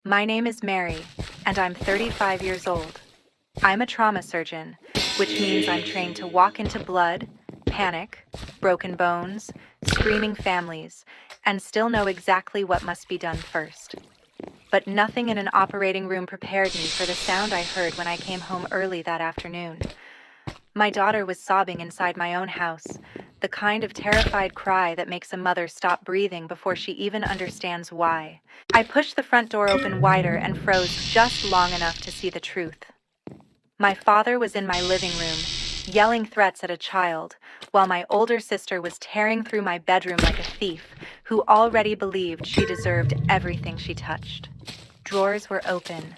My name is Mary, and I'm 35 years old. I'm a trauma surgeon, which means I'm trained to walk into blood, panic, broken bones, screaming families, and still know exactly what must be done first. But nothing in an operating room prepared me for the sound I heard when I came home early that afternoon. My daughter was sobbing inside my own house, the kind of terrified cry that makes a mother stop breathing before she even understands why. I pushed the front door open wider and froze just long enough to see the truth. My father was in my living room, yelling threats at a child, while my older sister was tearing through my bedroom like a thief who already believed she deserved everything she touched. Drawers were open.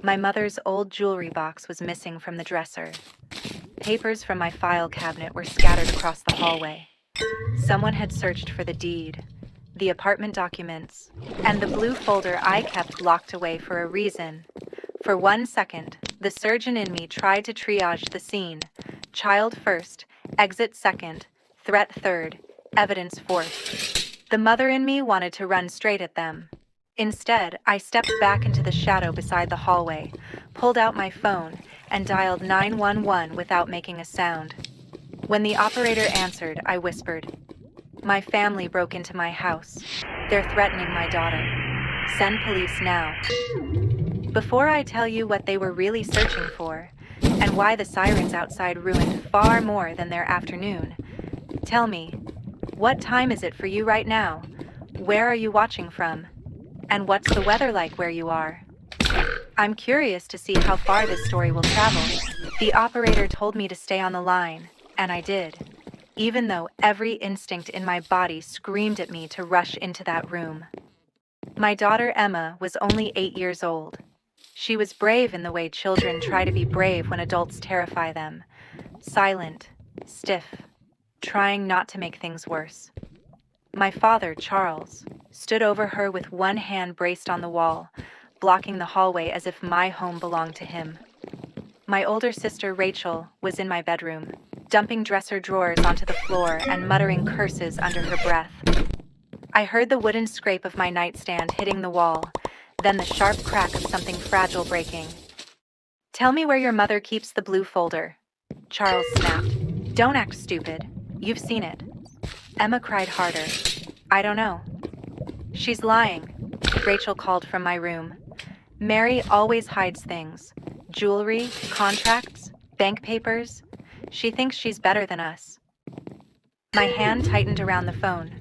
My mother's old jewelry box was missing from the dresser. Papers from my file cabinet were scattered across the hallway. Someone had searched for the deed, the apartment documents, and the blue folder I kept locked away for a reason. For 1 second, the surgeon in me tried to triage the scene. Child first, exit second, threat third, evidence fourth. The mother in me wanted to run straight at them. Instead, I stepped back into the shadow beside the hallway, pulled out my phone, and dialed 911 without making a sound. When the operator answered, I whispered, "My family broke into my house. They're threatening my daughter. Send police now." Before I tell you what they were really searching for, and why the sirens outside ruined far more than their afternoon, tell me, what time is it for you right now? Where are you watching from? And what's the weather like where you are? I'm curious to see how far this story will travel. The operator told me to stay on the line, and I did, even though every instinct in my body screamed at me to rush into that room. My daughter Emma was only 8 years old. She was brave in the way children try to be brave when adults terrify them. Silent, stiff, trying not to make things worse. My father, Charles, stood over her with one hand braced on the wall, blocking the hallway as if my home belonged to him. My older sister, Rachel, was in my bedroom, dumping dresser drawers onto the floor and muttering curses under her breath. I heard the wooden scrape of my nightstand hitting the wall, then the sharp crack of something fragile breaking. "Tell me where your mother keeps the blue folder," Charles snapped. "Don't act stupid. You've seen it." Emma cried harder. "I don't know." "She's lying," Rachel called from my room. "Mary always hides things. Jewelry, contracts, bank papers. She thinks she's better than us." My hand tightened around the phone.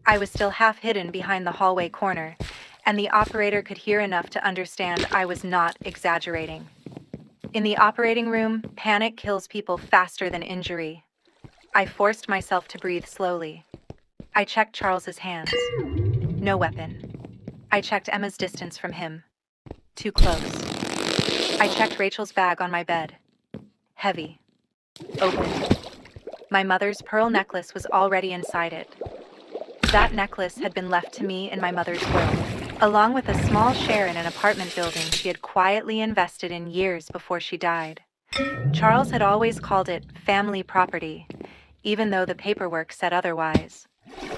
I was still half hidden behind the hallway corner, and the operator could hear enough to understand I was not exaggerating. In the operating room, panic kills people faster than injury. I forced myself to breathe slowly. I checked Charles's hands. No weapon. I checked Emma's distance from him. Too close. I checked Rachel's bag on my bed. Heavy. Open. My mother's pearl necklace was already inside it. That necklace had been left to me in my mother's will, along with a small share in an apartment building she had quietly invested in years before she died. Charles had always called it family property, even though the paperwork said otherwise.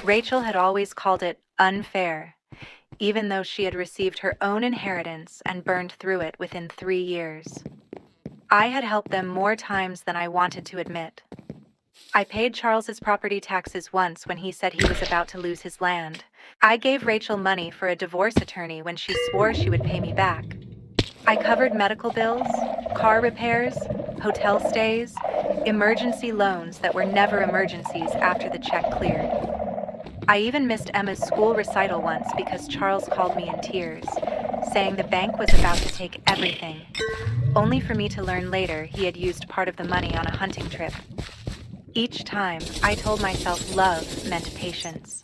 Rachel had always called it unfair, even though she had received her own inheritance and burned through it within 3 years. I had helped them more times than I wanted to admit. I paid Charles's property taxes once when he said he was about to lose his land. I gave Rachel money for a divorce attorney when she swore she would pay me back. I covered medical bills, car repairs, hotel stays, emergency loans that were never emergencies after the check cleared. I even missed Emma's school recital once because Charles called me in tears, saying the bank was about to take everything, only for me to learn later he had used part of the money on a hunting trip. Each time, I told myself love meant patience.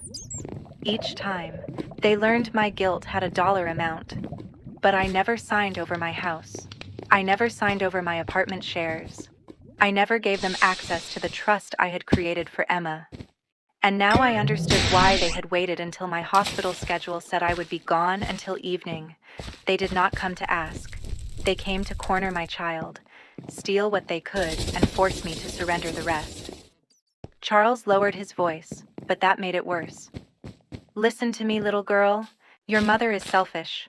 Each time, they learned my guilt had a dollar amount, but I never signed over my house. I never signed over my apartment shares. I never gave them access to the trust I had created for Emma. And now I understood why they had waited until my hospital schedule said I would be gone until evening. They did not come to ask. They came to corner my child, steal what they could, and force me to surrender the rest. Charles lowered his voice, but that made it worse. "Listen to me, little girl. Your mother is selfish.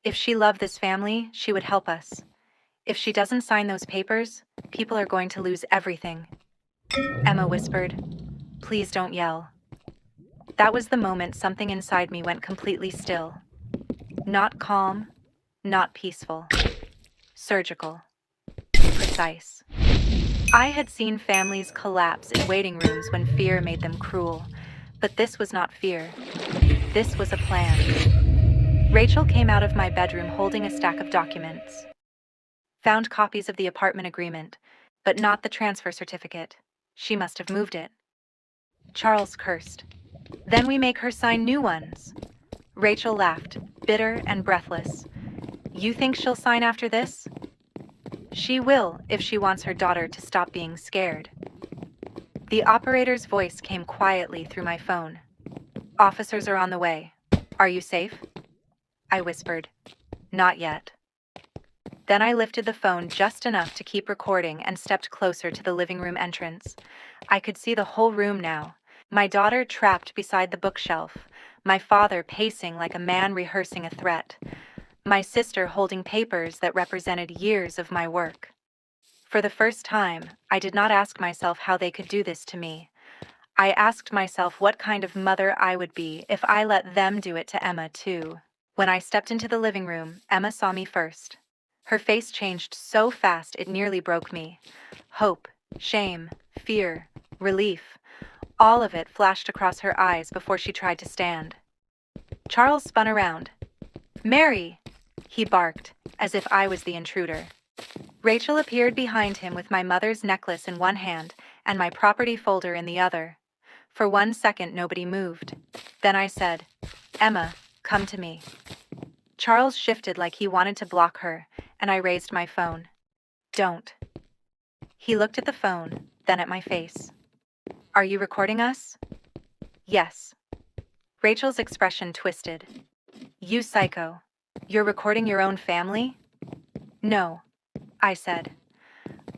If she loved this family, she would help us. If she doesn't sign those papers, people are going to lose everything. Emma whispered, "Please don't yell." That was the moment something inside me went completely still. Not calm, not peaceful. Surgical. Precise. I had seen families collapse in waiting rooms when fear made them cruel. But this was not fear. This was a plan. Rachel came out of my bedroom holding a stack of documents. Found copies of the apartment agreement, but not the transfer certificate. She must have moved it. Charles cursed. Then we make her sign new ones. Rachel laughed, bitter and breathless. You think she'll sign after this? She will if she wants her daughter to stop being scared. The operator's voice came quietly through my phone. Officers are on the way. Are you safe? I whispered. Not yet. Then I lifted the phone just enough to keep recording and stepped closer to the living room entrance. I could see the whole room now. My daughter trapped beside the bookshelf, my father pacing like a man rehearsing a threat, my sister holding papers that represented years of my work. For the first time, I did not ask myself how they could do this to me. I asked myself what kind of mother I would be if I let them do it to Emma too. When I stepped into the living room, Emma saw me first. Her face changed so fast it nearly broke me. Hope, shame, fear, relief. All of it flashed across her eyes before she tried to stand. Charles spun around. "Mary!" he barked, as if I was the intruder. Rachel appeared behind him with my mother's necklace in one hand and my property folder in the other. For 1 second, nobody moved. Then I said, "Emma, come to me." Charles shifted like he wanted to block her, and I raised my phone. "Don't." He looked at the phone, then at my face. "Are you recording us?" "Yes." Rachel's expression twisted. "You psycho. You're recording your own family?" "No," I said.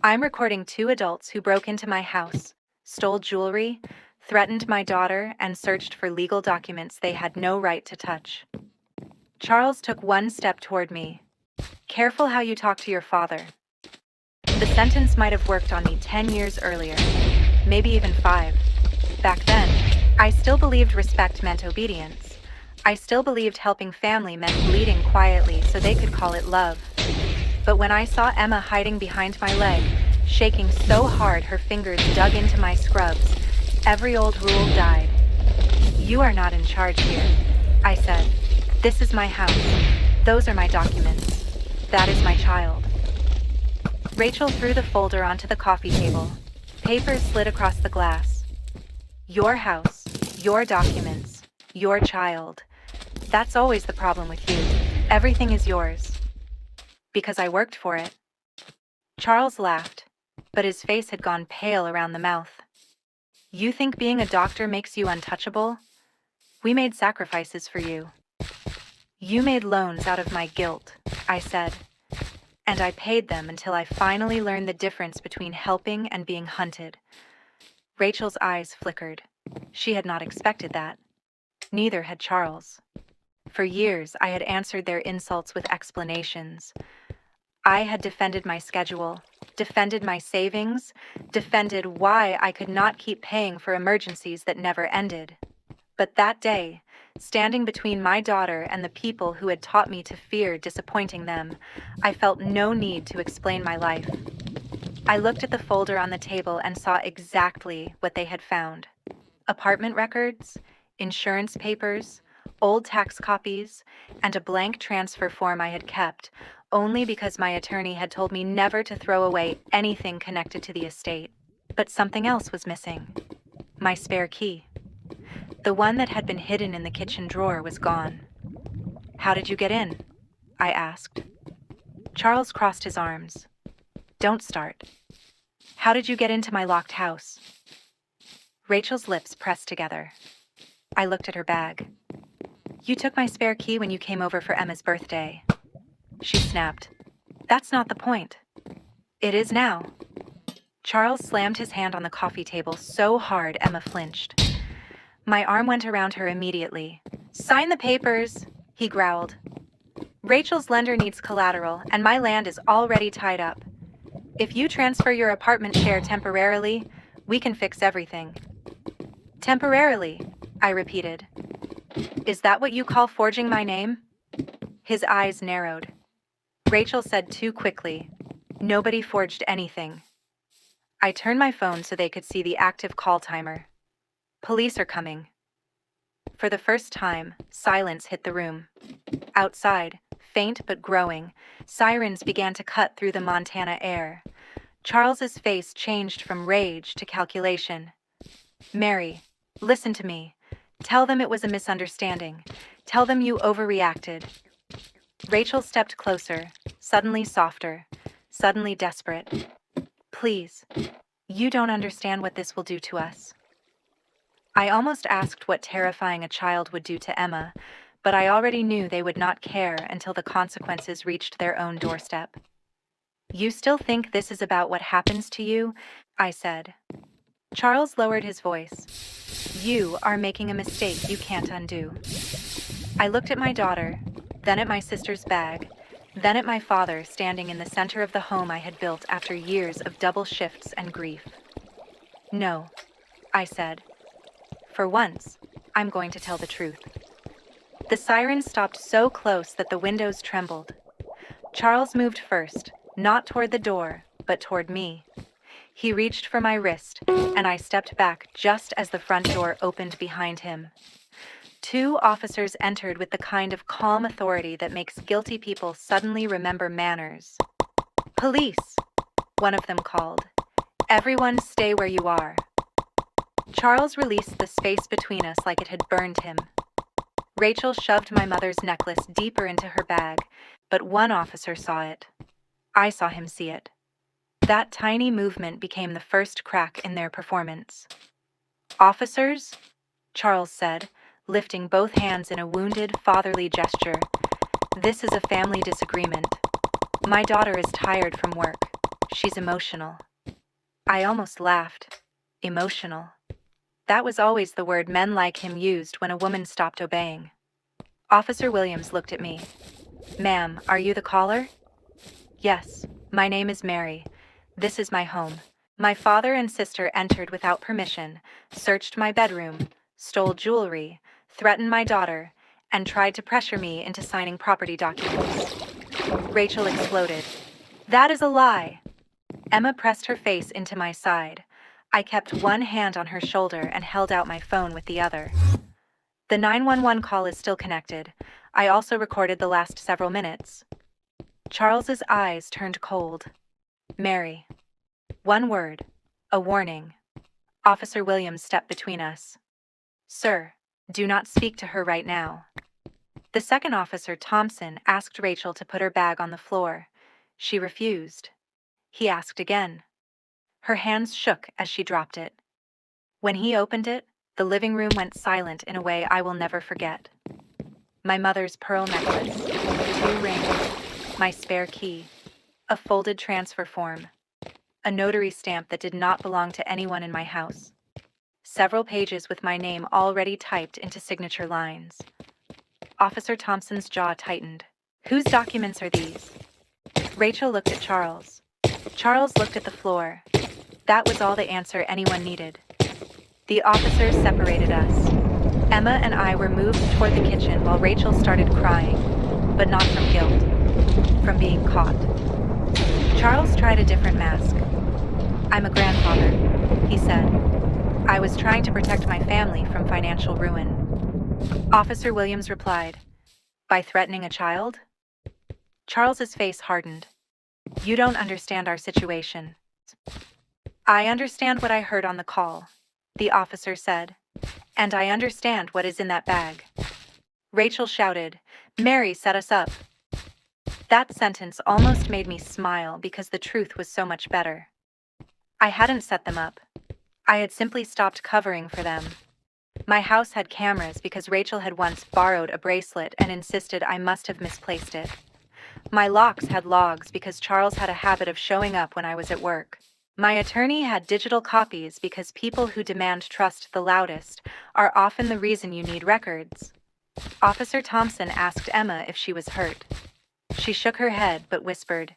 "I'm recording 2 adults who broke into my house, stole jewelry, threatened my daughter, and searched for legal documents they had no right to touch." Charles took 1 step toward me. "Careful how you talk to your father." The sentence might have worked on me 10 years earlier, maybe even 5. Back then, I still believed respect meant obedience. I still believed helping family meant bleeding quietly so they could call it love. But when I saw Emma hiding behind my leg, shaking so hard her fingers dug into my scrubs, every old rule died. "You are not in charge here," I said. "This is my house. Those are my documents. That is my child." Rachel threw the folder onto the coffee table. Papers slid across the glass. "Your house, your documents, your child. That's always the problem with you. Everything is yours." "Because I worked for it." Charles laughed, but his face had gone pale around the mouth. "You think being a doctor makes you untouchable? We made sacrifices for you." "You made loans out of my guilt," I said. "And I paid them until I finally learned the difference between helping and being hunted." Rachel's eyes flickered. She had not expected that. Neither had Charles. For years, I had answered their insults with explanations. I had defended my schedule, defended my savings, defended why I could not keep paying for emergencies that never ended. But that day, standing between my daughter and the people who had taught me to fear disappointing them, I felt no need to explain my life. I looked at the folder on the table and saw exactly what they had found. Apartment records, insurance papers, old tax copies, and a blank transfer form I had kept, only because my attorney had told me never to throw away anything connected to the estate. But something else was missing. My spare key. The one that had been hidden in the kitchen drawer was gone. "How did you get in?" I asked. Charles crossed his arms. "Don't start. How did you get into my locked house?" Rachel's lips pressed together. I looked at her bag. "You took my spare key when you came over for Emma's birthday." She snapped. "That's not the point." "It is now." Charles slammed his hand on the coffee table so hard Emma flinched. My arm went around her immediately. "Sign the papers," he growled. Rachel's lender needs collateral, and my land is already tied up. If you transfer your apartment share temporarily, we can fix everything. Temporarily, I repeated. Is that what you call forging my name? His eyes narrowed. Rachel said too quickly, nobody forged anything. I turned my phone so they could see the active call timer. Police are coming. For the first time, silence hit the room. Outside, faint but growing, sirens began to cut through the Montana air. Charles's face changed from rage to calculation. Mary, listen to me. Tell them it was a misunderstanding. Tell them you overreacted. Rachel stepped closer, suddenly softer, suddenly desperate. Please, you don't understand what this will do to us. I almost asked what terrifying a child would do to Emma, but I already knew they would not care until the consequences reached their own doorstep. You still think this is about what happens to you? I said. Charles lowered his voice. You are making a mistake you can't undo. I looked at my daughter, then at my sister's bag, then at my father standing in the center of the home I had built after years of double shifts and grief. No, I said. For once, I'm going to tell the truth. The sirens stopped so close that the windows trembled. Charles moved first, not toward the door, but toward me. He reached for my wrist, and I stepped back just as the front door opened behind him. Two officers entered with the kind of calm authority that makes guilty people suddenly remember manners. Police, one of them called. Everyone stay where you are. Charles released the space between us like it had burned him. Rachel shoved my mother's necklace deeper into her bag, but one officer saw it. I saw him see it. That tiny movement became the first crack in their performance. Officers, Charles said, lifting both hands in a wounded, fatherly gesture. This is a family disagreement. My daughter is tired from work. She's emotional. I almost laughed. Emotional. That was always the word men like him used when a woman stopped obeying. Officer Williams looked at me. Ma'am, are you the caller? Yes, my name is Mary. This is my home. My father and sister entered without permission, searched my bedroom, stole jewelry, threatened my daughter, and tried to pressure me into signing property documents. Rachel exploded. That is a lie. Emma pressed her face into my side. I kept one hand on her shoulder and held out my phone with the other. The 911 call is still connected. I also recorded the last several minutes. Charles's eyes turned cold. Mary. One word. A warning. Officer Williams stepped between us. Sir, do not speak to her right now. The second officer, Thompson, asked Rachel to put her bag on the floor. She refused. He asked again. Her hands shook as she dropped it. When he opened it, the living room went silent in a way I will never forget. My mother's pearl necklace, 2 rings, my spare key, a folded transfer form, a notary stamp that did not belong to anyone in my house, several pages with my name already typed into signature lines. Officer Thompson's jaw tightened. Whose documents are these? Rachel looked at Charles. Charles looked at the floor. That was all the answer anyone needed. The officers separated us. Emma and I were moved toward the kitchen while Rachel started crying, but not from guilt, from being caught. Charles tried a different mask. I'm a grandfather, he said. I was trying to protect my family from financial ruin. Officer Williams replied, by threatening a child? Charles's face hardened. You don't understand our situation. I understand what I heard on the call, the officer said, and I understand what is in that bag. Rachel shouted, Mary set us up. That sentence almost made me smile because the truth was so much better. I hadn't set them up. I had simply stopped covering for them. My house had cameras because Rachel had once borrowed a bracelet and insisted I must have misplaced it. My locks had logs because Charles had a habit of showing up when I was at work. My attorney had digital copies because people who demand trust the loudest are often the reason you need records. Officer Thompson asked Emma if she was hurt. She shook her head but whispered,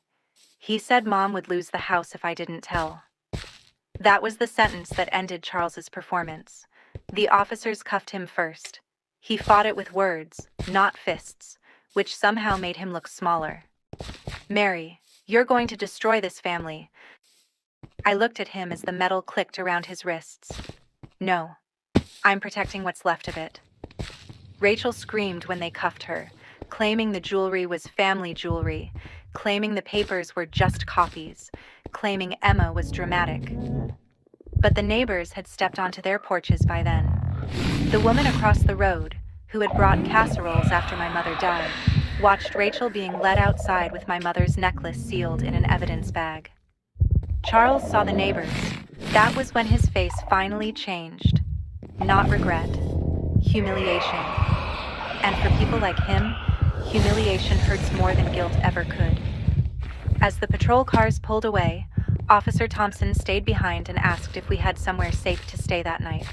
"He said Mom would lose the house if I didn't tell." That was the sentence that ended Charles's performance. The officers cuffed him first. He fought it with words, not fists, which somehow made him look smaller. "Mary, you're going to destroy this family." I looked at him as the metal clicked around his wrists. "No. I'm protecting what's left of it." Rachel screamed when they cuffed her, claiming the jewelry was family jewelry, claiming the papers were just copies, claiming Emma was dramatic. But the neighbors had stepped onto their porches by then. The woman across the road, who had brought casseroles after my mother died, watched Rachel being led outside with my mother's necklace sealed in an evidence bag. Charles saw the neighbors. That was when his face finally changed. Not regret, humiliation. And for people like him, humiliation hurts more than guilt ever could. As the patrol cars pulled away, Officer Thompson stayed behind and asked if we had somewhere safe to stay that night.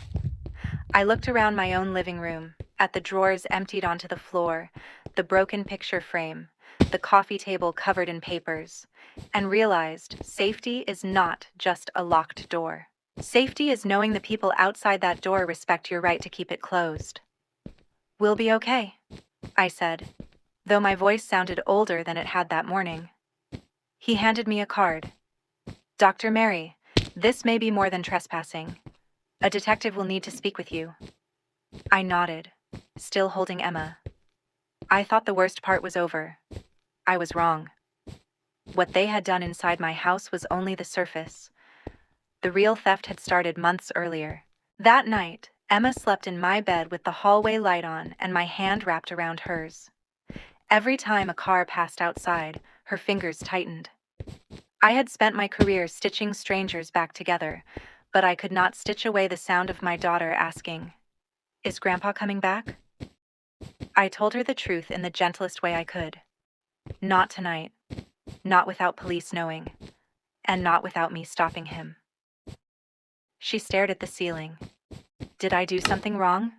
I looked around my own living room, at the drawers emptied onto the floor, the broken picture frame, the coffee table covered in papers, and realized safety is not just a locked door. Safety is knowing the people outside that door respect your right to keep it closed. "We'll be okay," I said, though my voice sounded older than it had that morning. He handed me a card. "Dr. Mary, this may be more than trespassing. A detective will need to speak with you." I nodded, still holding Emma. I thought the worst part was over. I was wrong. What they had done inside my house was only the surface. The real theft had started months earlier. That night, Emma slept in my bed with the hallway light on and my hand wrapped around hers. Every time a car passed outside, her fingers tightened. I had spent my career stitching strangers back together, but I could not stitch away the sound of my daughter asking, "Is Grandpa coming back?" I told her the truth in the gentlest way I could. Not tonight. Not without police knowing. And not without me stopping him. She stared at the ceiling. Did I do something wrong?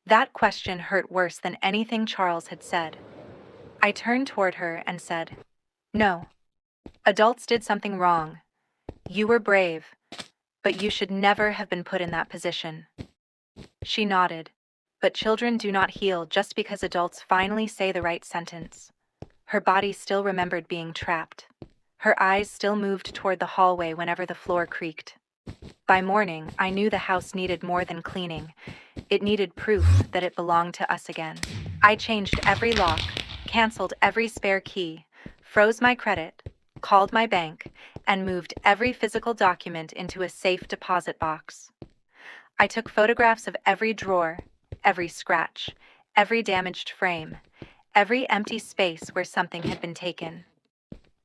That question hurt worse than anything Charles had said. I turned toward her and said, "No. Adults did something wrong. You were brave, but you should never have been put in that position." She nodded, but children do not heal just because adults finally say the right sentence. Her body still remembered being trapped. Her eyes still moved toward the hallway whenever the floor creaked. By morning, I knew the house needed more than cleaning. It needed proof that it belonged to us again. I changed every lock, canceled every spare key, froze my credit, called my bank, and moved every physical document into a safe deposit box. I took photographs of every drawer, every scratch, every damaged frame, every empty space where something had been taken.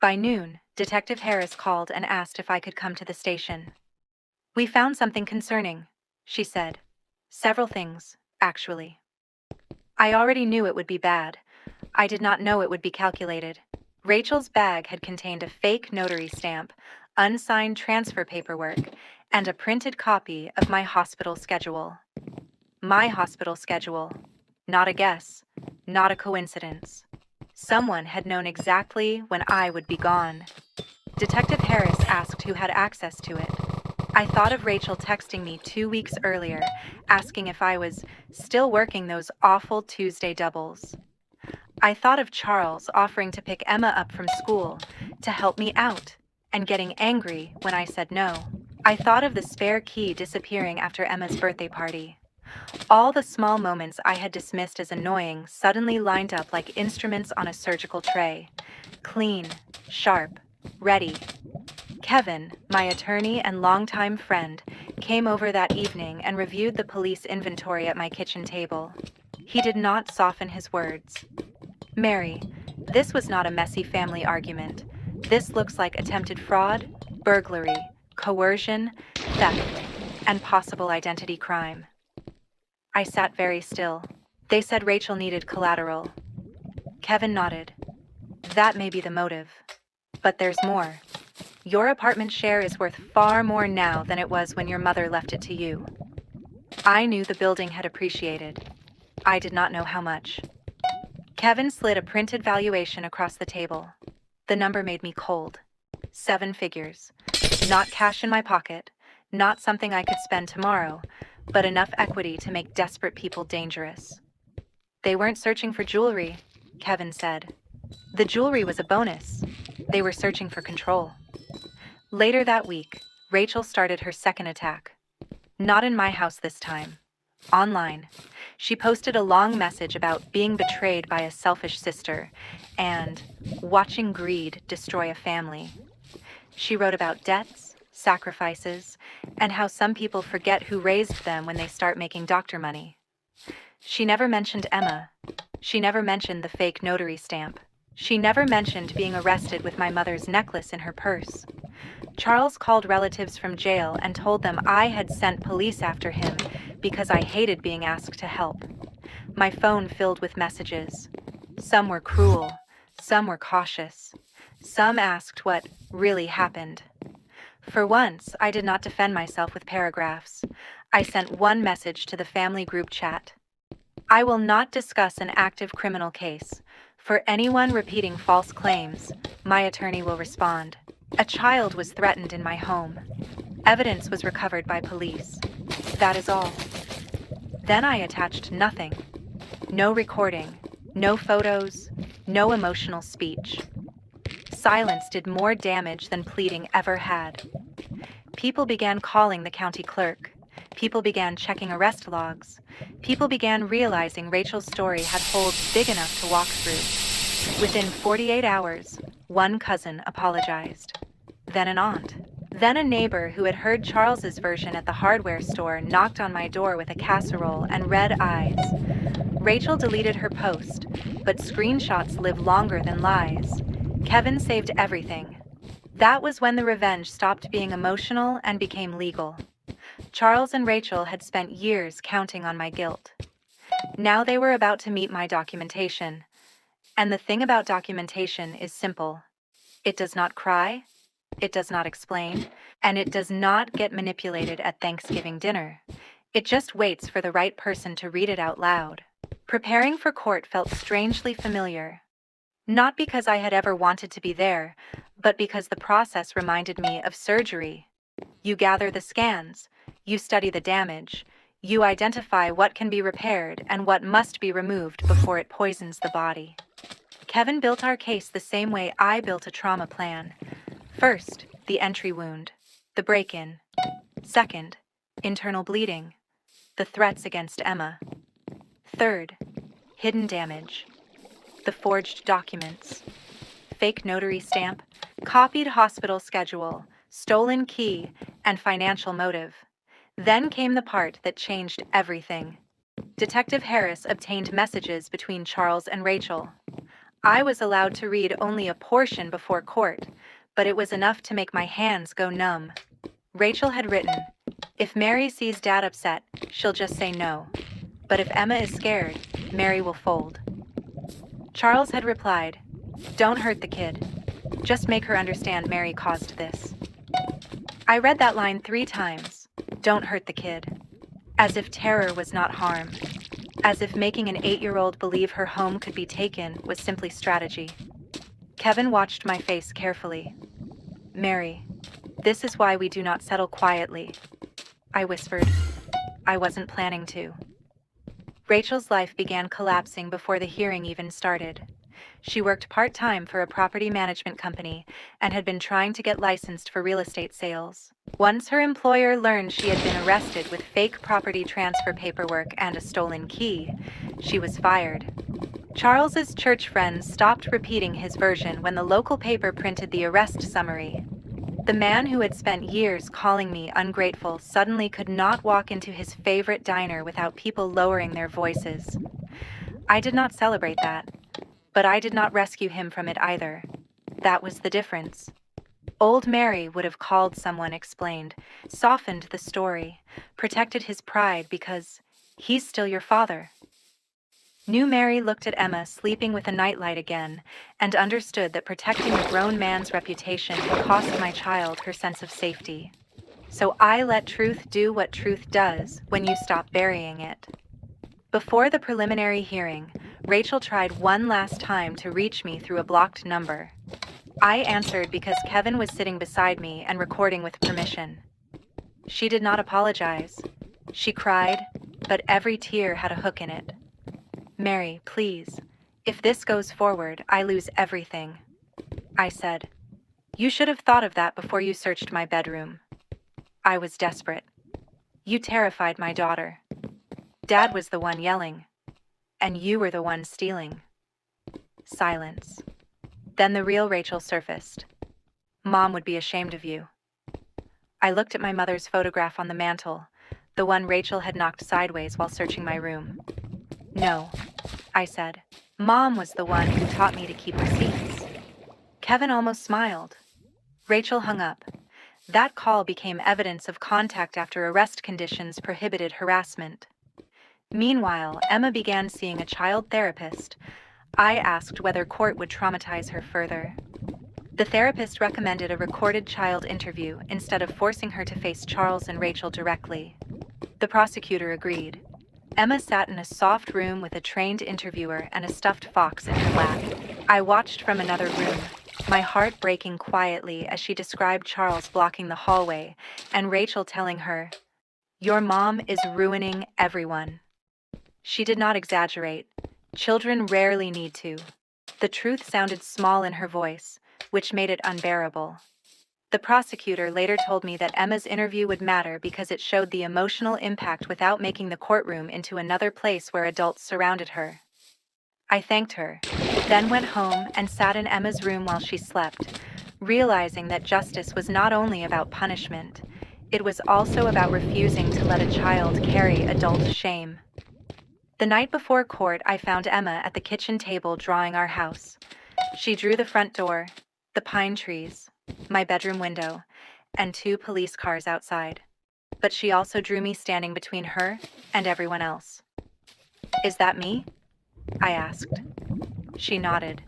By noon, Detective Harris called and asked if I could come to the station. "We found something concerning," she said. "Several things, actually." I already knew it would be bad. I did not know it would be calculated. Rachel's bag had contained a fake notary stamp, unsigned transfer paperwork, and a printed copy of my hospital schedule. My hospital schedule. Not a guess. Not a coincidence. Someone had known exactly when I would be gone. Detective Harris asked who had access to it. I thought of Rachel texting me 2 weeks earlier, asking if I was still working those awful Tuesday doubles. I thought of Charles offering to pick Emma up from school, to help me out, and getting angry when I said no. I thought of the spare key disappearing after Emma's birthday party. All the small moments I had dismissed as annoying suddenly lined up like instruments on a surgical tray. Clean, sharp, ready. Kevin, my attorney and longtime friend, came over that evening and reviewed the police inventory at my kitchen table. He did not soften his words. "Mary, this was not a messy family argument. This looks like attempted fraud, burglary, coercion, theft, and possible identity crime." I sat very still. "They said Rachel needed collateral." Kevin nodded. "That may be the motive. But there's more. Your apartment share is worth far more now than it was when your mother left it to you." I knew the building had appreciated. I did not know how much. Kevin slid a printed valuation across the table. The number made me cold. 7 figures. Not cash in my pocket, not something I could spend tomorrow, but enough equity to make desperate people dangerous. They weren't searching for jewelry, Kevin said. The jewelry was a bonus. They were searching for control. Later that week, Rachel started her second attack. Not in my house this time. Online. She posted a long message about being betrayed by a selfish sister and watching greed destroy a family. She wrote about debts, sacrifices, and how some people forget who raised them when they start making doctor money. She never mentioned Emma. She never mentioned the fake notary stamp. She never mentioned being arrested with my mother's necklace in her purse. Charles called relatives from jail and told them I had sent police after him because I hated being asked to help. My phone filled with messages. Some were cruel, some were cautious. Some asked what really happened. For once, I did not defend myself with paragraphs. I sent one message to the family group chat. I will not discuss an active criminal case. For anyone repeating false claims, my attorney will respond. A child was threatened in my home. Evidence was recovered by police. That is all. Then I attached nothing. No recording, no photos, no emotional speech. Silence did more damage than pleading ever had. People began calling the county clerk. People began checking arrest logs. People began realizing Rachel's story had holes big enough to walk through. Within 48 hours, one cousin apologized. Then an aunt. Then a neighbor who had heard Charles's version at the hardware store knocked on my door with a casserole and red eyes. Rachel deleted her post, but screenshots live longer than lies. Kevin saved everything. That was when the revenge stopped being emotional and became legal. Charles and Rachel had spent years counting on my guilt. Now they were about to meet my documentation. And the thing about documentation is simple. It does not cry, it does not explain, and it does not get manipulated at Thanksgiving dinner. It just waits for the right person to read it out loud. Preparing for court felt strangely familiar. Not because I had ever wanted to be there, but because the process reminded me of surgery. You gather the scans, you study the damage, you identify what can be repaired and what must be removed before it poisons the body. Kevin built our case the same way I built a trauma plan. First, the entry wound, the break-in. Second, internal bleeding, the threats against Emma. Third, hidden damage, the forged documents, fake notary stamp, copied hospital schedule, stolen key, and financial motive. Then came the part that changed everything. Detective Harris obtained messages between Charles and Rachel. I was allowed to read only a portion before court, but it was enough to make my hands go numb. Rachel had written, "If Mary sees Dad upset, she'll just say no. But if Emma is scared, Mary will fold." Charles had replied, "Don't hurt the kid. Just make her understand Mary caused this." I read that line 3 times. Don't hurt the kid. As if terror was not harm. As if making an 8-year-old believe her home could be taken was simply strategy. Kevin watched my face carefully. "Mary, this is why we do not settle quietly," I whispered. I wasn't planning to. Rachel's life began collapsing before the hearing even started. She worked part-time for a property management company and had been trying to get licensed for real estate sales. Once her employer learned she had been arrested with fake property transfer paperwork and a stolen key, she was fired. Charles's church friends stopped repeating his version when the local paper printed the arrest summary. The man who had spent years calling me ungrateful suddenly could not walk into his favorite diner without people lowering their voices. I did not celebrate that, but I did not rescue him from it either. That was the difference. Old Mary would have called someone, explained, softened the story, protected his pride because he's still your father. New Mary looked at Emma sleeping with a nightlight again and understood that protecting a grown man's reputation had cost my child her sense of safety. So I let truth do what truth does when you stop burying it. Before the preliminary hearing, Rachel tried one last time to reach me through a blocked number. I answered because Kevin was sitting beside me and recording with permission. She did not apologize. She cried, but every tear had a hook in it. "Mary, please. If this goes forward, I lose everything," I said. "You should have thought of that before you searched my bedroom." I was desperate. "You terrified my daughter. Dad was the one yelling, and you were the one stealing." Silence. Then the real Rachel surfaced. "Mom would be ashamed of you." I looked at my mother's photograph on the mantel, the one Rachel had knocked sideways while searching my room. "No," I said. "Mom was the one who taught me to keep receipts." Kevin almost smiled. Rachel hung up. That call became evidence of contact after arrest conditions prohibited harassment. Meanwhile, Emma began seeing a child therapist. I asked whether court would traumatize her further. The therapist recommended a recorded child interview instead of forcing her to face Charles and Rachel directly. The prosecutor agreed. Emma sat in a soft room with a trained interviewer and a stuffed fox in her lap. I watched from another room, my heart breaking quietly as she described Charles blocking the hallway and Rachel telling her, "Your mom is ruining everyone." She did not exaggerate. Children rarely need to. The truth sounded small in her voice, which made it unbearable. The prosecutor later told me that Emma's interview would matter because it showed the emotional impact without making the courtroom into another place where adults surrounded her. I thanked her, then went home and sat in Emma's room while she slept, realizing that justice was not only about punishment, it was also about refusing to let a child carry adult shame. The night before court, I found Emma at the kitchen table drawing our house. She drew the front door, the pine trees, my bedroom window, and 2 police cars outside. But she also drew me standing between her and everyone else. "Is that me?" I asked. She nodded.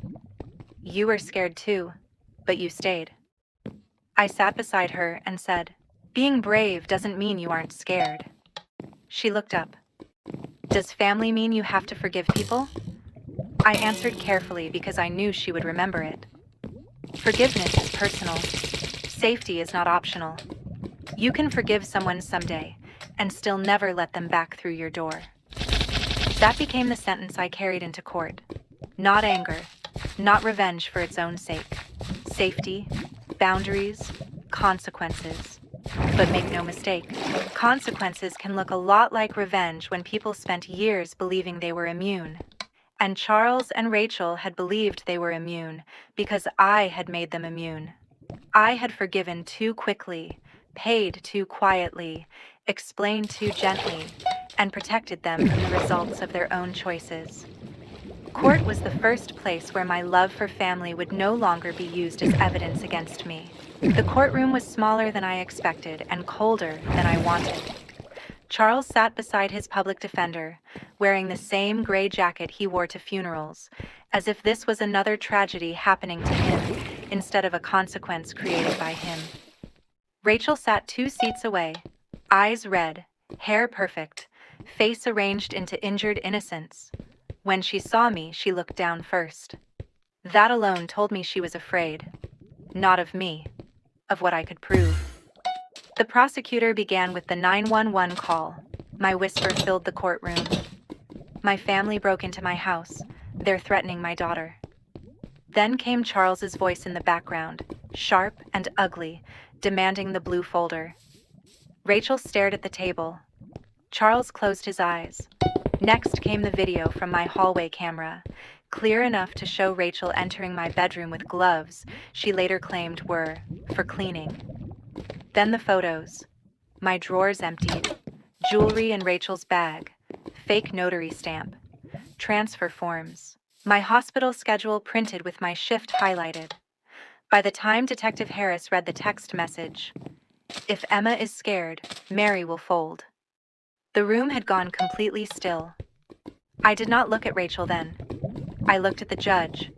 "You were scared too, but you stayed." I sat beside her and said, "Being brave doesn't mean you aren't scared." She looked up. "Does family mean you have to forgive people?" I answered carefully because I knew she would remember it. "Forgiveness is personal. Safety is not optional. You can forgive someone someday and still never let them back through your door." That became the sentence I carried into court. Not anger, not revenge for its own sake. Safety, boundaries, consequences. But make no mistake, consequences can look a lot like revenge when people spent years believing they were immune. And Charles and Rachel had believed they were immune because I had made them immune. I had forgiven too quickly, paid too quietly, explained too gently, and protected them from the results of their own choices. Court was the first place where my love for family would no longer be used as evidence against me. The courtroom was smaller than I expected and colder than I wanted. Charles sat beside his public defender, wearing the same gray jacket he wore to funerals, as if this was another tragedy happening to him instead of a consequence created by him. Rachel sat 2 seats away, eyes red, hair perfect, face arranged into injured innocence. When she saw me, she looked down first. That alone told me she was afraid. Not of me, of what I could prove. The prosecutor began with the 911 call. My whisper filled the courtroom. "My family broke into my house. They're threatening my daughter." Then came Charles's voice in the background, sharp and ugly, demanding the blue folder. Rachel stared at the table. Charles closed his eyes. Next came the video from my hallway camera, clear enough to show Rachel entering my bedroom with gloves she later claimed were for cleaning. Then the photos. My drawers emptied, jewelry in Rachel's bag, fake notary stamp, transfer forms, my hospital schedule printed with my shift highlighted. By the time Detective Harris read the text message, "If Emma is scared, Mary will fold." The room had gone completely still. I did not look at Rachel then. I looked at the judge.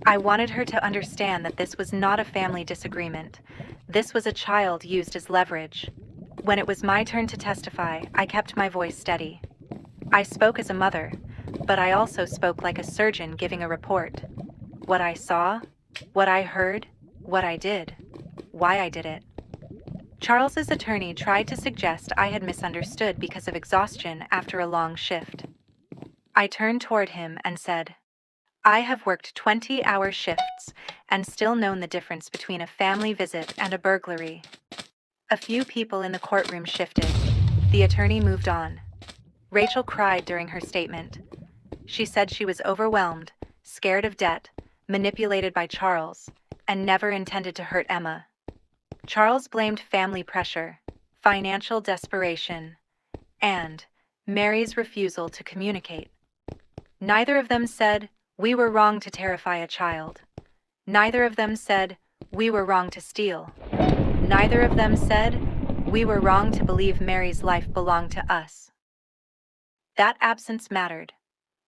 I wanted her to understand that this was not a family disagreement. This was a child used as leverage. When it was my turn to testify, I kept my voice steady. I spoke as a mother, but I also spoke like a surgeon giving a report. What I saw, what I heard, what I did, why I did it. Charles's attorney tried to suggest I had misunderstood because of exhaustion after a long shift. I turned toward him and said, I have worked 20-hour shifts and still known the difference between a family visit and a burglary. A few people in the courtroom shifted. The attorney moved on. Rachel cried during her statement. She said she was overwhelmed, scared of debt, manipulated by Charles, and never intended to hurt Emma. Charles blamed family pressure, financial desperation, and Mary's refusal to communicate. Neither of them said, we were wrong to terrify a child. Neither of them said, we were wrong to steal. Neither of them said, we were wrong to believe Mary's life belonged to us. That absence mattered.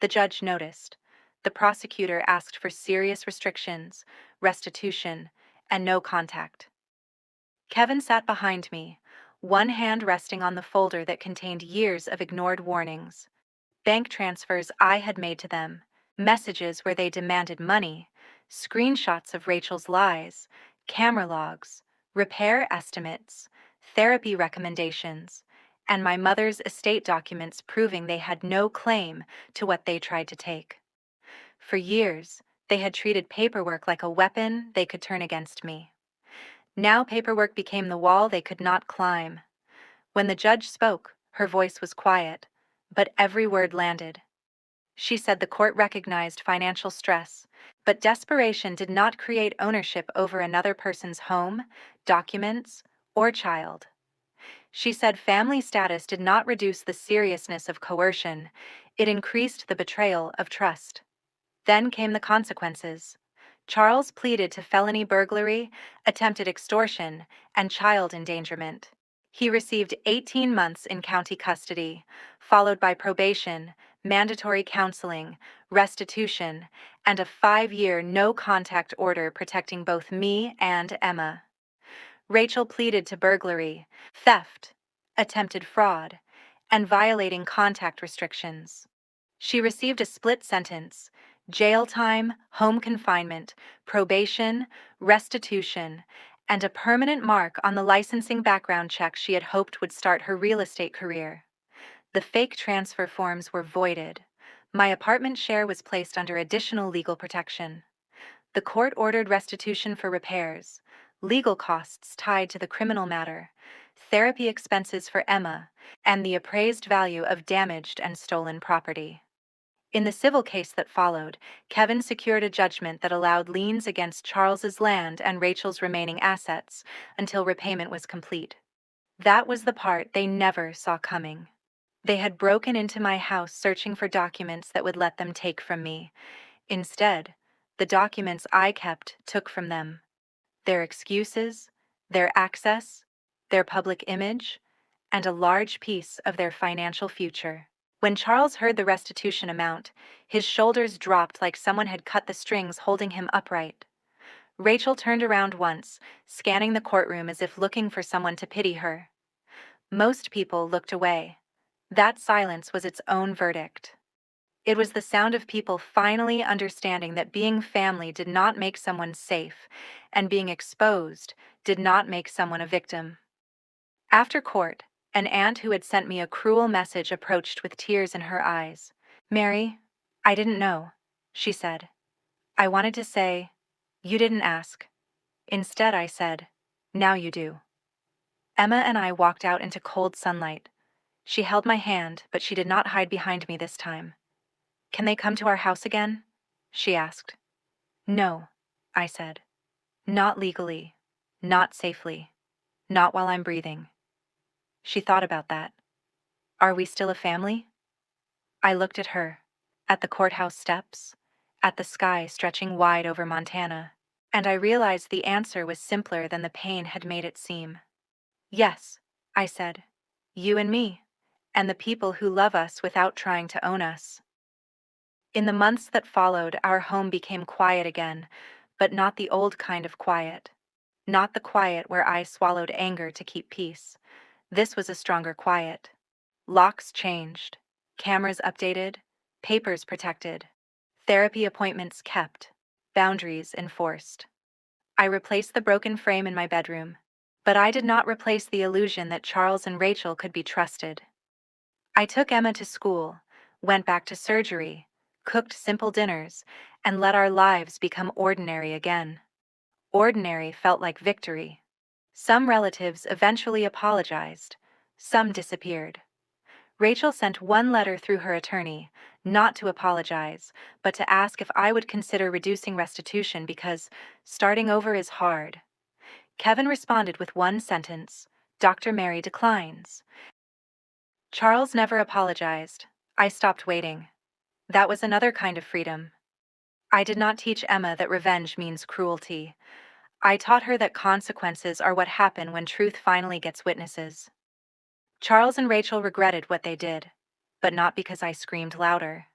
The judge noticed. The prosecutor asked for serious restrictions, restitution, and no contact. Kevin sat behind me, one hand resting on the folder that contained years of ignored warnings. Bank transfers I had made to them, messages where they demanded money, screenshots of Rachel's lies, camera logs, repair estimates, therapy recommendations, and my mother's estate documents proving they had no claim to what they tried to take. For years, they had treated paperwork like a weapon they could turn against me. Now paperwork became the wall they could not climb. When the judge spoke, her voice was quiet, but every word landed. She said the court recognized financial stress, but desperation did not create ownership over another person's home, documents, or child. She said family status did not reduce the seriousness of coercion, it increased the betrayal of trust. Then came the consequences. Charles pleaded to felony burglary, attempted extortion, and child endangerment. He received 18 months in county custody, followed by probation, mandatory counseling, restitution, and a 5-year no-contact order protecting both me and Emma. Rachel pleaded to burglary, theft, attempted fraud, and violating contact restrictions. She received a split sentence: jail time, home confinement, probation, restitution, and a permanent mark on the licensing background check she had hoped would start her real estate career. The fake transfer forms were voided. My apartment share was placed under additional legal protection. The court ordered restitution for repairs, legal costs tied to the criminal matter, therapy expenses for Emma, and the appraised value of damaged and stolen property. In the civil case that followed, Kevin secured a judgment that allowed liens against Charles's land and Rachel's remaining assets until repayment was complete. That was the part they never saw coming. They had broken into my house searching for documents that would let them take from me. Instead, the documents I kept took from them. Their excuses, their access, their public image, and a large piece of their financial future. When Charles heard the restitution amount, his shoulders dropped like someone had cut the strings holding him upright. Rachel turned around once, scanning the courtroom as if looking for someone to pity her. Most people looked away. That silence was its own verdict. It was the sound of people finally understanding that being family did not make someone safe, and being exposed did not make someone a victim. After court, an aunt who had sent me a cruel message approached with tears in her eyes. "Mary, I didn't know," she said. "I wanted to say, you didn't ask. Instead, I said, now you do." Emma and I walked out into cold sunlight. She held my hand, but she did not hide behind me this time. "Can they come to our house again?" she asked. "No," I said. "Not legally. Not safely. Not while I'm breathing." She thought about that. "Are we still a family?" I looked at her, at the courthouse steps, at the sky stretching wide over Montana, and I realized the answer was simpler than the pain had made it seem. "Yes," I said. "You and me, and the people who love us without trying to own us." In the months that followed, our home became quiet again, but not the old kind of quiet. Not the quiet where I swallowed anger to keep peace. This was a stronger quiet. Locks changed, cameras updated, papers protected, therapy appointments kept, boundaries enforced. I replaced the broken frame in my bedroom, but I did not replace the illusion that Charles and Rachel could be trusted. I took Emma to school, went back to surgery, cooked simple dinners, and let our lives become ordinary again. Ordinary felt like victory. Some relatives eventually apologized, some disappeared. Rachel sent one letter through her attorney, not to apologize, but to ask if I would consider reducing restitution because starting over is hard. Kevin responded with one sentence: Dr. Mary declines. Charles never apologized. I stopped waiting. That was another kind of freedom. I did not teach Emma that revenge means cruelty. I taught her that consequences are what happen when truth finally gets witnesses. Charles and Rachel regretted what they did, but not because I screamed louder.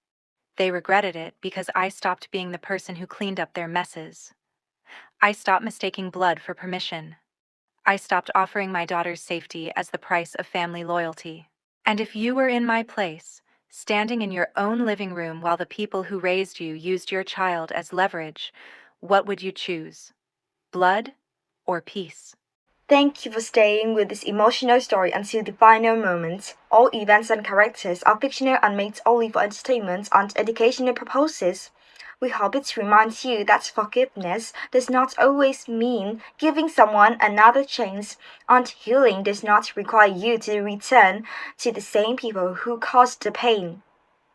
They regretted it because I stopped being the person who cleaned up their messes. I stopped mistaking blood for permission. I stopped offering my daughter's safety as the price of family loyalty. And if you were in my place, standing in your own living room while the people who raised you used your child as leverage, what would you choose? Blood or peace? Thank you for staying with this emotional story until the final moments. All events and characters are fictional and made only for entertainment and educational purposes. We hope it reminds you that forgiveness does not always mean giving someone another chance, and healing does not require you to return to the same people who caused the pain.